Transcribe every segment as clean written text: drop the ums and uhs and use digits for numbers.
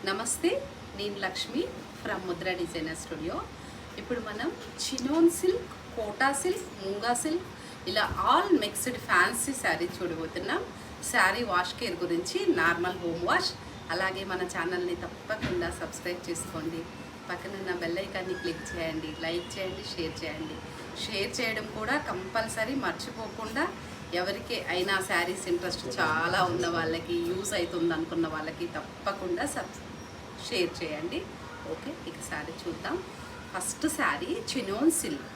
నమస్తే, నేను Lakshmi from Mudra designer studio. ఇప్పుడు మనం chinon silk, quota silk, మూంగా silk ఇలా ఆల్ మిక్స్డ్ ఫ్యాన్సీ శారీ చూడబోతున్నాం. శారీ వాష్ కేర్ గురించి, నార్మల్ హోమ్ వాష్. అలాగే మన ఛానల్ని తప్పకుండా సబ్స్క్రైబ్ చేసుకోండి. పక్కన బెల్ ఐకాన్ని క్లిక్ చేయండి, లైక్ చేయండి, షేర్ చేయండి. షేర్ చేయడం కూడా కంపల్సరీ మర్చిపోకుండా. ఎవరికి అయినా శారీస్ ఇంట్రెస్ట్ చాలా ఉన్న వాళ్ళకి, యూజ్ అవుతుంది అనుకున్న వాళ్ళకి తప్పకుండా షేర్ చేయండి. ఓకే, ఇక శారీ చూద్దాం. First sari chinon silk.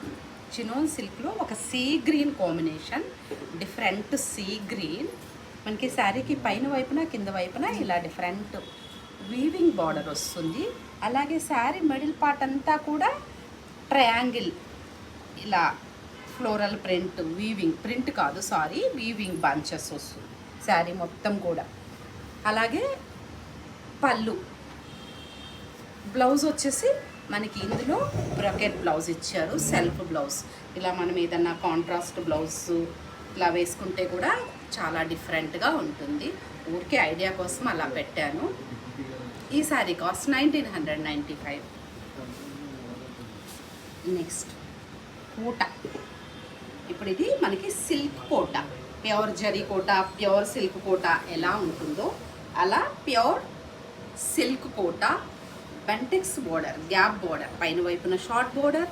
చినోన్ సిల్క్లో ఒక sea green combination, different sea green. మనకి శారీకి పైన వైపున కింద వైపున ఇలా డిఫరెంట్ వీవింగ్ బార్డర్ వస్తుంది. అలాగే శారీ మిడిల్ పార్ట్ అంతా కూడా ట్రయాంగిల్ ఇలా ఫ్లోరల్ ప్రింట్, వీవింగ్ ప్రింట్ కాదు సారీ, వీవింగ్ బంచెస్ వస్తుంది శారీ మొత్తం కూడా. అలాగే పళ్ళు, బ్లౌజ్ వచ్చేసి మనకి ఇందులో బ్రకెట్ బ్లౌజ్ ఇచ్చారు, సెల్ఫ్ బ్లౌజ్. ఇలా మనం ఏదన్నా కాంట్రాస్ట్ బ్లౌజ్ ఇలా వేసుకుంటే కూడా చాలా డిఫరెంట్గా ఉంటుంది. ఊరికే ఐడియా కోసం అలా పెట్టాను. ఈ శారీ కాస్ట్ 1995. నెక్స్ట్ కోట. ఇప్పుడు ఇది మనకి silk Kota, pure zari Kota, pure silk Kota ఎలా ఉంటుందో అలా pure silk Kota. Bentex border, gap border, పైన వైపున షార్ట్ బోర్డర్,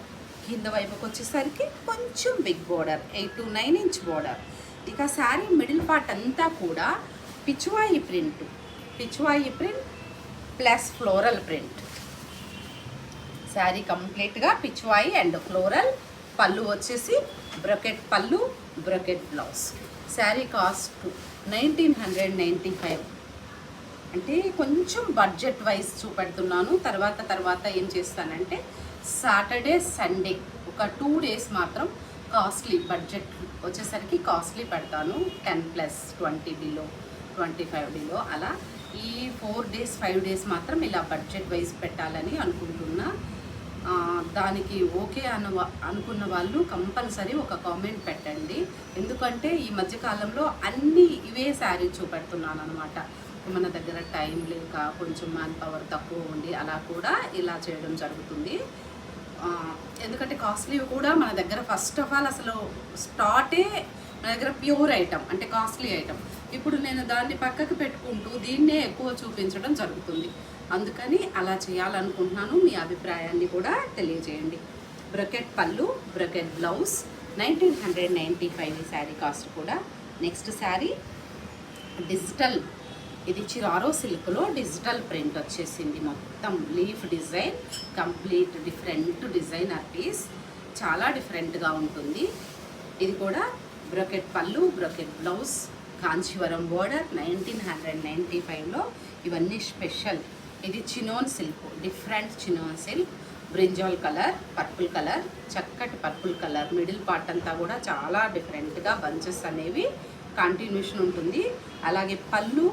కింద వైపుకి వచ్చేసరికి కొంచెం big border, 8 to 9 inch border. ఇక శారీ మిడిల్ పార్ట్ అంతా కూడా pichwai print, pichwai print plus floral print. Sari కంప్లీట్గా పిచ్వాయి అండ్ ఫ్లోరల్. పళ్ళు వచ్చేసి bracket pallu, bracket blouse. Sari cost 1995. అంటే కొంచెం బడ్జెట్ వైజ్ చూపెడుతున్నాను. తర్వాత ఏం చేస్తానంటే సాటర్డే సండే ఒక 2 days మాత్రం కాస్ట్లీ, బడ్జెట్ వచ్చేసరికి కాస్ట్లీ పెడతాను. 10+, 20 బిలో, 25 బిలో అలా. ఈ 4 days 5 days మాత్రం ఇలా బడ్జెట్ వైజ్ పెట్టాలని అనుకుంటున్నా. దానికి ఓకే అనుకున్న వాళ్ళు కంపల్సరీ ఒక కామెంట్ పెట్టండి. ఎందుకంటే ఈ మధ్యకాలంలో అన్నీ ఇవే శారీ చూపెడుతున్నాను అనమాట. మన దగ్గర టైం లేక, కొంచెం మ్యాన్ పవర్ తక్కువ ఉండి అలా కూడా ఇలా చేయడం జరుగుతుంది. ఎందుకంటే కాస్ట్లీ కూడా మన దగ్గర ఫస్ట్ ఆఫ్ ఆల్ అసలు స్టార్టే మన దగ్గర ప్యూర్ ఐటమ్ అంటే కాస్ట్లీ ఐటమ్. ఇప్పుడు నేను దాన్ని పక్కకు పెట్టుకుంటూ దీన్నే ఎక్కువ చూపించడం జరుగుతుంది. అందుకని అలా చేయాలనుకుంటున్నాను. మీ అభిప్రాయాన్ని కూడా తెలియజేయండి. బ్రకెట్ పళ్ళు, బ్రకెట్ బ్లౌజ్, 1995 ఈ శారీ కాస్ట్ కూడా. Next sari digital. ఇది చిరారో సిల్క్లో డిజిటల్ ప్రింట్ వచ్చేసింది. మొత్తం leaf design, complete different designer piece, చాలా డిఫరెంట్గా ఉంటుంది. ఇది కూడా bracket pallu, bracket blouse, Kanchivaram border. 1995లో ఇవన్నీ స్పెషల్. ఇది chinon silk, different chinon silk. Brinjal colour, purple colour, చక్కటి పర్పుల్ కలర్. మిడిల్ పార్ట్ అంతా కూడా చాలా డిఫరెంట్గా బంచెస్ అనేవి కంటిన్యూషన్ ఉంటుంది. అలాగే పళ్ళు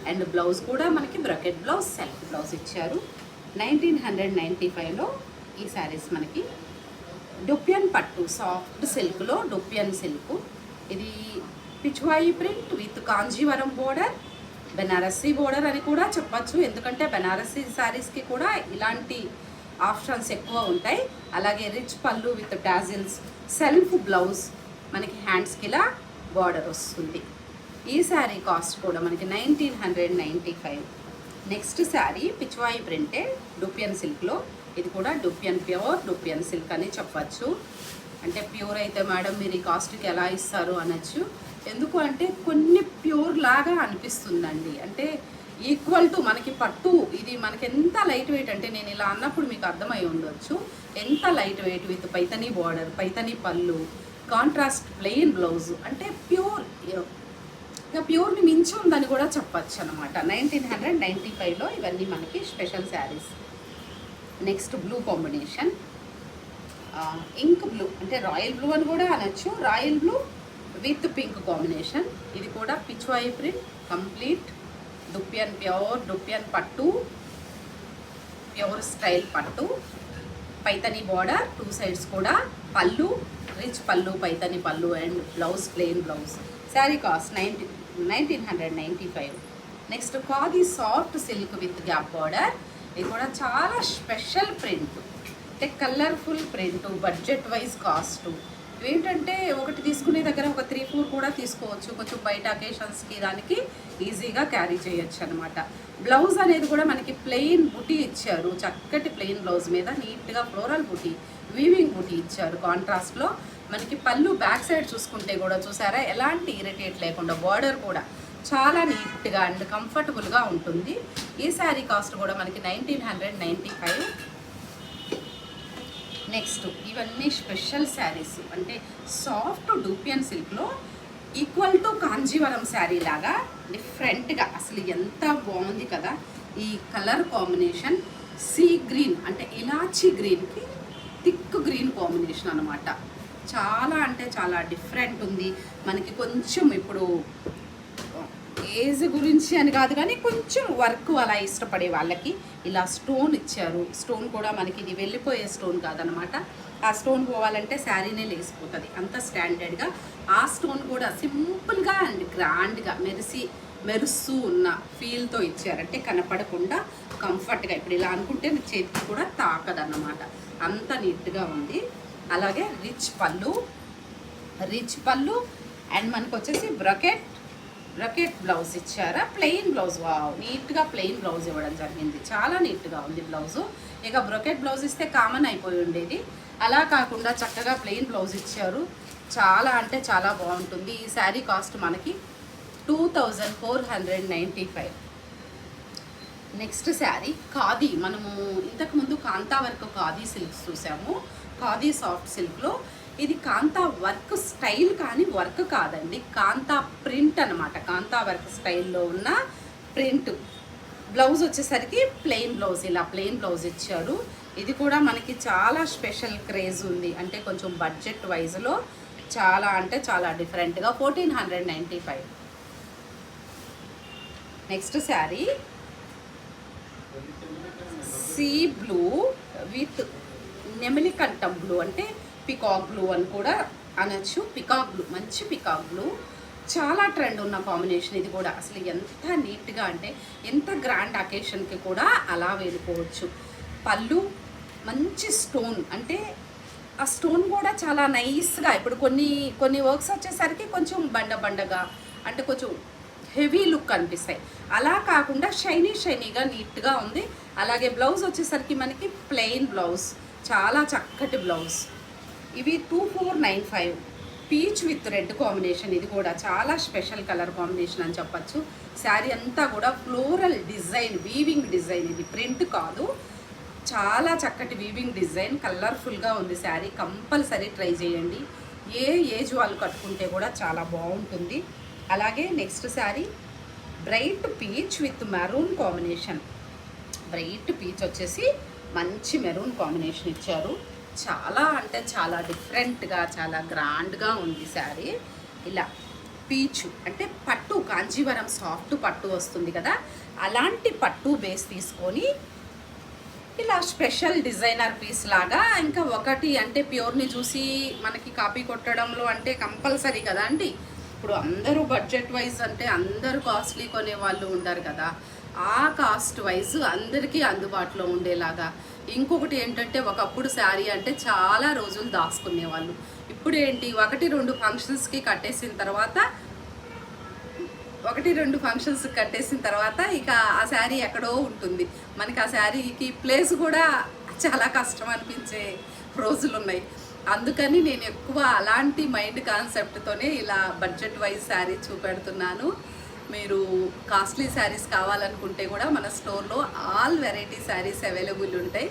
అండ్ బ్లౌజ్ కూడా మనకి బ్రకెట్ బ్లౌజ్, సెల్ఫ్ బ్లౌజ్ ఇచ్చారు. 1995లో ఈ శారీస్ మనకి. డొప్యన్ పట్టు, సాఫ్ట్ సిల్క్లో డొప్యన్ సిల్క్. ఇది Pichwai print with Kanjeevaram border, Banarasi border అని కూడా చెప్పచ్చు. ఎందుకంటే బెనారసీ శారీస్కి కూడా ఇలాంటి ఆప్షన్స్ ఎక్కువ ఉంటాయి. అలాగే రిచ్ పళ్ళు విత్ టాజిల్స్, సెల్ఫ్ బ్లౌజ్, మనకి హ్యాండ్స్కి ఇలా బార్డర్ వస్తుంది. ఈ శారీ కాస్ట్ కూడా మనకి 1995. Next sari Pichwai printed dupion సిల్క్లో. ఇది కూడా డొప్యన్, ప్యూర్ డొప్యన్ సిల్క్ అని చెప్పచ్చు. అంటే ప్యూర్ అయితే మేడం మీరు ఈ కాస్ట్కి ఎలా ఇస్తారు అనొచ్చు. ఎందుకు అంటే కొన్ని ప్యూర్ లాగా అనిపిస్తుందండి. అంటే ఈక్వల్ టు మనకి పట్టు, ఇది మనకి ఎంత లైట్ వెయిట్ అంటే నేను ఇలా అన్నప్పుడు మీకు అర్థమై ఉండొచ్చు ఎంత light weight. With Paithani border, Paithani పళ్ళు, కాంట్రాస్ట్ ప్లెయిన్ బ్లౌజ్. అంటే ప్యూర్, ఇక ప్యూర్ని మించి ఉందని కూడా చెప్పచ్చు అనమాట. 1995లో ఇవన్నీ మనకి special saris. Next blue combination, ink blue అంటే రాయల్ బ్లూ అని కూడా అనొచ్చు. Royal blue with pink combination. ఇది కూడా pichwai print, complete dupion, pure dupion పట్టు, ప్యూర్ స్టైల్ పట్టు, పైతనీ బార్డర్ 2 sides కూడా. పళ్ళు రిచ్ పళ్ళు, పైతనీ పళ్ళు and blouse plain blouse. Sari cost 1995. Next khadi soft silk with gap border. ఇది కూడా చాలా స్పెషల్ ప్రింట్, అంటే colourful print, budget wise cost. ఏంటంటే ఒకటి తీసుకునే దగ్గర ఒక 3-4 కూడా తీసుకోవచ్చు, కొంచెం బయట అకేషన్స్కి దానికి ఈజీగా క్యారీ చేయొచ్చు అనమాట. బ్లౌజ్ అనేది కూడా మనకి ప్లెయిన్ బుటీ ఇచ్చారు, చక్కటి ప్లెయిన్ బ్లౌజ్ మీద నీట్గా ఫ్లోరల్ బుటీ, వీవింగ్ బుటీ ఇచ్చారు కాంట్రాస్ట్లో. మనకి పళ్ళు బ్యాక్ సైడ్ చూసుకుంటే కూడా చూసారా ఎలాంటి ఇరిటేట్ లేకుండా, బార్డర్ కూడా చాలా నీట్గా అండ్ కంఫర్టబుల్గా ఉంటుంది. ఈ శారీ కాస్ట్ కూడా మనకి 1995. నెక్స్ట్ ఇవన్నీ స్పెషల్ శారీస్, అంటే సాఫ్ట్ డూపియన్ సిల్క్లో ఈక్వల్ టు కాంజీవరం శారీ లాగా డిఫరెంట్గా, అసలు ఎంత బాగుంది కదా ఈ కలర్ కాంబినేషన్. సీ గ్రీన్ అంటే ఇలాచీ గ్రీన్కి థిక్ గ్రీన్ కాంబినేషన్ అనమాట. చాలా అంటే చాలా డిఫరెంట్ ఉంది. మనకి కొంచెం ఇప్పుడు ఏజ్ గురించి అని కాదు కానీ కొంచెం వర్క్ అలా ఇష్టపడే వాళ్ళకి ఇలా స్టోన్ ఇచ్చారు. స్టోన్ కూడా మనకి ఇది వెళ్ళిపోయే స్టోన్ కాదనమాట. ఆ స్టోన్ పోవాలంటే శారీనే లేసిపోతుంది, అంత స్టాండర్డ్గా. ఆ స్టోన్ కూడా సింపుల్గా అండ్ గ్రాండ్గా మెరుస్తూ ఉన్న ఫీల్తో ఇచ్చారంటే కనపడకుండా కంఫర్ట్గా. ఇప్పుడు ఇలా అనుకుంటే చేతికి కూడా తాకదన్నమాట, అంత నీట్గా ఉంది. అలాగే రిచ్ పళ్ళు అండ్ మనకు వచ్చేసి బ్రకెట్ బ్లౌజ్ ఇచ్చారా, ప్లెయిన్ బ్లౌజ్. నీట్గా ప్లెయిన్ బ్లౌజ్ ఇవ్వడం జరిగింది, చాలా నీట్గా ఉంది బ్లౌజు. ఇక బ్రకెట్ బ్లౌజ్ ఇస్తే కామన్ అయిపోయి ఉండేది, అలా కాకుండా చక్కగా ప్లెయిన్ బ్లౌజ్ ఇచ్చారు. చాలా అంటే చాలా బాగుంటుంది. ఈ శారీ కాస్ట్ మనకి 2495. నెక్స్ట్ శారీ ఖాదీ. మనము ఇంతకుముందు కాంతా వర్క్ ఖాదీ సిల్క్స్ చూసాము, ఖాదీ సాఫ్ట్ సిల్క్లో. ఇది కాంతా వర్క్ స్టైల్ కానీ వర్క్ కాదండి, కాంతా ప్రింట్ అనమాట. కాంతా వర్క్ స్టైల్లో ఉన్న ప్రింట్. బ్లౌజ్ వచ్చేసరికి ప్లెయిన్ బ్లౌజ్, ఇలా ప్లెయిన్ బ్లౌజ్ ఇచ్చారు. ఇది కూడా మనకి చాలా స్పెషల్ క్రేజ్ ఉంది, అంటే కొంచెం బడ్జెట్ వైజ్లో చాలా అంటే చాలా డిఫరెంట్గా 1495. Next sari sea blue with నెమిలికంఠం బ్లూ, అంటే పికాక్ బ్లూ అని కూడా అనొచ్చు. పికాక్ బ్లూ, మంచి పికాక్ బ్లూ, చాలా ట్రెండ్ ఉన్న కాంబినేషన్. ఇది కూడా అసలు ఎంత నీట్గా అంటే ఎంత గ్రాండ్ అకేషన్కి కూడా అలా వెళ్ళిపోవచ్చు. పళ్ళు మంచి స్టోన్, అంటే ఆ స్టోన్ కూడా చాలా నైస్గా. ఇప్పుడు కొన్ని వర్క్స్ వచ్చేసరికి కొంచెం బండగా అంటే కొంచెం హెవీ లుక్ అనిపిస్తాయి, అలా కాకుండా షైనీగా నీట్గా ఉంది. అలాగే బ్లౌజ్ వచ్చేసరికి మనకి ప్లెయిన్ బ్లౌజ్, చాలా చక్కటి బ్లౌజ్. ఇవి 2495. పీచ్ విత్ రెడ్ కాంబినేషన్, ఇది కూడా చాలా స్పెషల్ కలర్ కాంబినేషన్ అని చెప్పచ్చు. శారీ అంతా కూడా ఫ్లోరల్ డిజైన్, వీవింగ్ డిజైన్, ఇది ప్రింట్ కాదు, చాలా చక్కటి వీవింగ్ డిజైన్, కలర్ఫుల్గా ఉంది శారీ. కంపల్సరీ ట్రై చేయండి, ఏ ఏజ్ వాళ్ళు కట్టుకుంటే కూడా చాలా బాగుంటుంది. అలాగే next sari bright peach with maroon combination. Bright peach వచ్చేసి మంచి మెరూన్ కాంబినేషన్ ఇచ్చారు. చాలా అంటే చాలా డిఫరెంట్గా, చాలా గ్రాండ్గా ఉంది శారీ. ఇలా పీచు అంటే పట్టు, కాంజీవరం సాఫ్ట్ పట్టు వస్తుంది కదా, అలాంటి పట్టు బేస్ తీసుకొని ఇలా స్పెషల్ డిజైనర్ పీస్ లాగా. ఇంకా ఒకటి అంటే ప్యూర్ని చూసి మనకి కాపీ కొట్టడంలో అంటే కంపల్సరీ కదా అండి. ఇప్పుడు అందరూ బడ్జెట్ వైజ్ అంటే అందరూ కాస్ట్లీ కొనే వాళ్ళు ఉండరు కదా, ఆ కాస్ట్ వైజ్ అందరికీ అందుబాటులో ఉండేలాగా. ఇంకొకటి ఏంటంటే ఒకప్పుడు శారీ అంటే చాలా రోజులు దాచుకునేవాళ్ళు. ఇప్పుడు ఏంటి, 1-2 ఫంక్షన్స్కి కట్టేసిన తర్వాత ఇక ఆ శారీ ఎక్కడో ఉంటుంది. మనకి ఆ శారీకి ప్లేస్ కూడా చాలా కష్టం అనిపించే రోజులు ఉన్నాయి. అందుకని నేను ఎక్కువ అలాంటి మైండ్ కాన్సెప్ట్తోనే ఇలా బడ్జెట్ వైజ్ శారీ చూపెడుతున్నాను. మీరు కాస్ట్లీ శారీస్ కావాలనుకుంటే కూడా మన స్టోర్లో ఆల్ వెరైటీ శారీస్ అవైలబుల్ ఉంటాయి.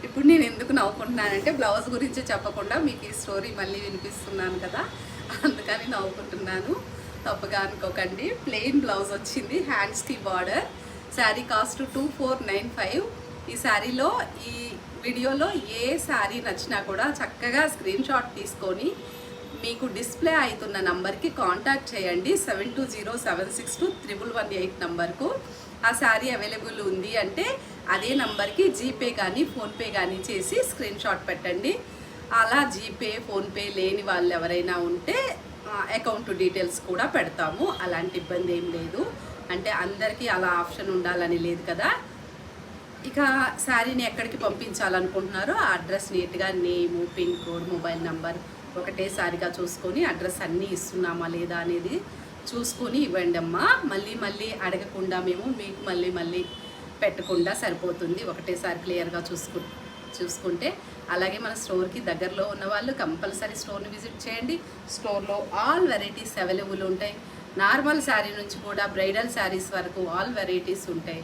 ఇప్పుడు నేను ఎందుకు నవ్వుకుంటున్నానంటే బ్లౌజ్ గురించి చెప్పకుండా మీకు ఈ స్టోరీ మళ్ళీ వినిపిస్తున్నాను కదా, అందుకని నవ్వుకుంటున్నాను, తప్పుగా అనుకోకండి. ప్లెయిన్ బ్లౌజ్ వచ్చింది, హ్యాండ్స్కి బార్డర్. శారీ కాస్ట్ 2495. ఈ శారీలో ఈ వీడియోలో ఏ శారీ నచ్చినా కూడా చక్కగా స్క్రీన్ షాట్ తీసుకొని మీకు డిస్ప్లే అవుతున్న నంబర్కి కాంటాక్ట్ చేయండి. 7207621118 నంబర్కు. ఆ శారీ అవైలబుల్ ఉంది అంటే అదే నంబర్కి జీపే కానీ ఫోన్పే కానీ చేసి స్క్రీన్ షాట్ పెట్టండి. అలా జీపే ఫోన్పే లేని వాళ్ళు ఎవరైనా ఉంటే అకౌంట్ డీటెయిల్స్ కూడా పెడతాము, అలాంటి ఇబ్బంది ఏం లేదు. అంటే అందరికీ అలా ఆప్షన్ ఉండాలని లేదు కదా. ఇక శారీని ఎక్కడికి పంపించాలనుకుంటున్నారో ఆ అడ్రస్ నీట్గా నేము, పిన్ కోడ్, మొబైల్ నంబర్ ఒకటేసారిగా చూసుకొని అడ్రస్ అన్నీ ఇస్తున్నామా లేదా అనేది చూసుకొని ఇవ్వండి అమ్మా. మళ్ళీ మళ్ళీ అడగకుండా మేము మీకు మళ్ళీ మళ్ళీ పెట్టకుండా సరిపోతుంది. ఒకటేసారి క్లియర్గా చూసుకుంటే. అలాగే మన స్టోర్కి దగ్గరలో ఉన్న వాళ్ళు కంపల్సరీ స్టోర్ని విజిట్ చేయండి. స్టోర్లో ఆల్ వెరైటీస్ అవైలబుల్ ఉంటాయి. నార్మల్ శారీ నుంచి కూడా బ్రైడల్ శారీస్ వరకు ఆల్ వెరైటీస్ ఉంటాయి.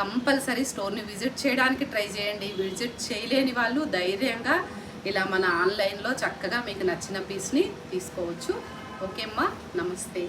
కంపల్సరీ స్టోర్ని విజిట్ చేయడానికి ట్రై చేయండి. విజిట్ చేయలేని వాళ్ళు ధైర్యంగా ఇలా మన ఆన్లైన్లో చక్కగా మీకు నచ్చిన పీస్ని తీసుకోవచ్చు. ఓకే అమ్మా, నమస్తే.